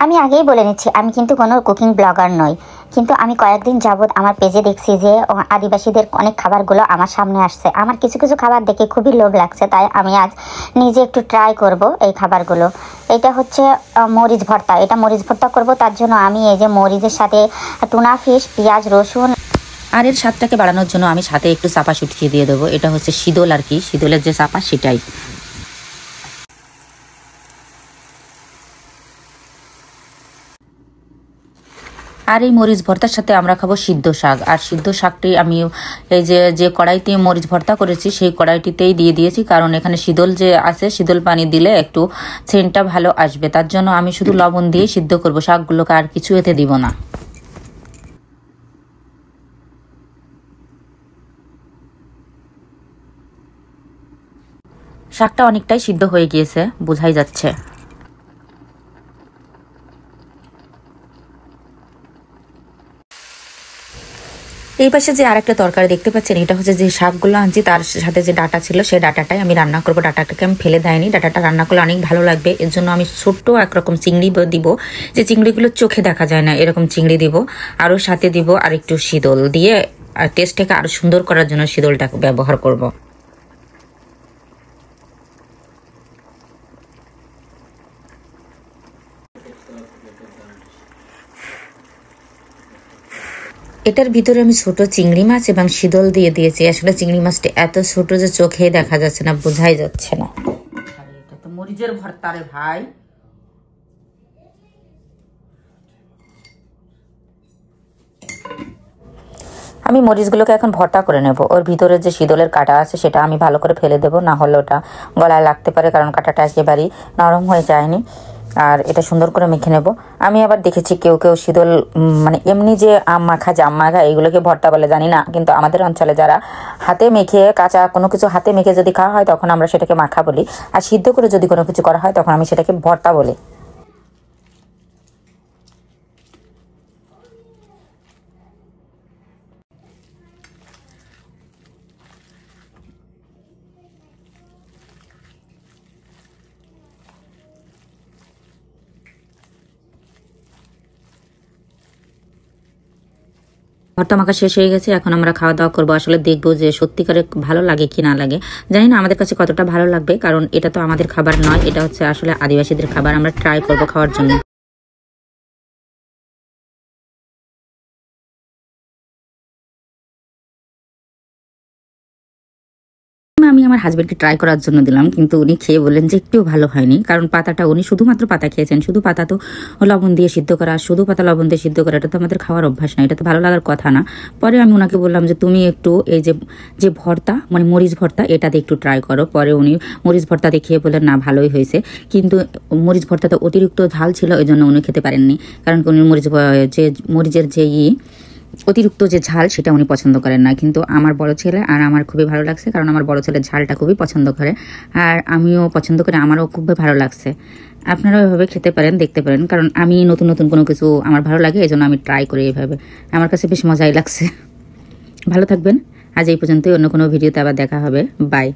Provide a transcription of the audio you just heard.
আমি আগেই বলে নিচ্ছি, আমি কিন্তু কোনো কুকিং ব্লগার নই, কিন্তু আমি কয়েকদিন যাবৎ আমার পেজে দেখছি যে আদিবাসীদের অনেক খাবারগুলো আমার সামনে আসছে। আমার কিছু কিছু খাবার দেখে খুবই লোভ লাগছে, তাই আমি আজ নিজে একটু ট্রাই করব এই খাবারগুলো। এটা হচ্ছে মরিচ ভর্তা। এটা মরিচ ভর্তা করব, তার জন্য আমি এই যে মরিচের সাথে টুনা ফিশ, পেঁয়াজ, রসুন আর এর স্বাদটাকে বাড়ানোর জন্য আমি সাথে একটু চাপা শুটকিয়ে দিয়ে দেবো। এটা হচ্ছে শীতল আর কি, শীতলের যে চাপা সেটাই। আর এই মরিচ ভর্তার সাথে আমরা খাবো সিদ্ধ শাক। আর সিদ্ধ শাকটি আমি এই যে কড়াইতে মরিচ ভর্তা করেছি সেই কড়াইটিতেই দিয়ে দিয়েছি, কারণ এখানে শীতল যে আছে, শীতল পানি দিলে একটু সেন্টটা ভালো আসবে। তার জন্য আমি শুধু লবণ দিয়ে সিদ্ধ করব শাকগুলোকে, আর কিছু এতে দিব না। শাকটা অনেকটাই সিদ্ধ হয়ে গিয়েছে, বোঝাই যাচ্ছে। এই পাশে যে আরেকটা তরকারি দেখতে পাচ্ছেন, এটা হচ্ছে যে শাকগুলো আনছি তার সাথে যে ডাটা ছিল সেই ডাটাটাই আমি রান্না করবো। ডাটাটাকে আমি ফেলে দেয়নি, ডাটাটা রান্না করলে অনেক ভালো লাগবে। এর জন্য আমি ছোট্ট একরকম চিংড়ি দিব, যে চিংড়িগুলো চোখে দেখা যায় না এরকম চিংড়ি দিব। আরও সাথে দিব আর একটু শীতল দিয়ে, আর টেস্টটাকে আরও সুন্দর করার জন্য শীতলটাকে ব্যবহার করব। এটার ভিতরে আমি ছোট চিংড়ি মাছ এবং শীতল দিয়ে দিয়েছি। আসলে চিংড়ি মাছটা এত ছোট যে চোখে দেখা যাচ্ছে না, বোঝাই যাচ্ছে না। এটা তো মরিচের ভর্তা রে ভাই। আমি মরিচগুলোকে এখন ভর্তা করে নেব। ওর ভিতরে যে শীতলের কাঁটা আছে সেটা আমি ভালো করে ফেলে দেবো, না হলে ওটা গলায় লাগতে পারে, কারণ কাঁটাটা একেবারেই নরম হয়ে যায়নি। আর এটা সুন্দর করে মেখে নেব। আমি আবার দেখেছি কেউ কেউ শীতল মানে এমনি যে আম মাখা, জাম মাখা এগুলোকে ভর্তা বলে জানি না, কিন্তু আমাদের অঞ্চলে যারা হাতে মেখে কাঁচা কোনো কিছু হাতে মেখে যদি খাওয়া হয় তখন আমরা সেটাকে মাখা বলি, আর সিদ্ধ করে যদি কোনো কিছু করা হয় তখন আমি সেটাকে ভর্তা বলি। ভর্তা মাখা শেষ হয়ে গেছে, এখন আমরা খাওয়া দাওয়া করবো। আসলে দেখবো যে সত্যিকারে ভালো লাগে কি না লাগে, জানি না আমাদের কাছে কতটা ভালো লাগবে, কারণ এটা তো আমাদের খাবার নয়, এটা হচ্ছে আসলে আদিবাসীদের খাবার। আমরা ট্রাই করবো খাওয়ার জন্য। আমি আমার হাজবেন্ডকে ট্রাই করার জন্য দিলাম, কিন্তু উনি খেয়ে বললেন যে একটু ভালো হয়নি, কারণ পাতাটা উনি শুধুমাত্র পাতা খেয়েছেন। শুধু পাতা তো লবণ দিয়ে সিদ্ধ করা, শুধু পাতা লবণ দিয়ে সিদ্ধ করা, এটা তো আমাদের খাওয়ার অভ্যাস না, এটা তো ভালো লাগার কথা না। পরে আমি ওনাকে বললাম যে তুমি একটু এই যে ভর্তা মানে মরিচ ভর্তা এটাতে একটু ট্রাই করো। পরে উনি মরিচ ভর্তা দেখিয়ে বললেন না ভালোই হয়েছে, কিন্তু মরিচ ভর্তাতে অতিরিক্ত ঝাল ছিল, ওই জন্য উনি খেতে পারেননি। কারণ উনি মরিচের যে অতিরিক্ত যে ঝাল সেটা উনি পছন্দ করেন না। কিন্তু আমার বড় ছেলে আর আমার খুবই ভালো লাগছে, কারণ আমার বড় ছেলে ঝালটা খুবই পছন্দ করে, আর আমিও পছন্দ করি, আমারও খুবই ভালো লাগছে। আপনারাও এভাবে খেতে পারেন, দেখতে পারেন, কারণ আমি নতুন নতুন কোনো কিছু আমার ভালো লাগে, এই জন্য আমি ট্রাই করি এভাবে। আমার কাছে বেশ মজাই লাগছে। ভালো থাকবেন, আজ এই পর্যন্তই। অন্য কোনো ভিডিওতে আবার দেখা হবে। বাই।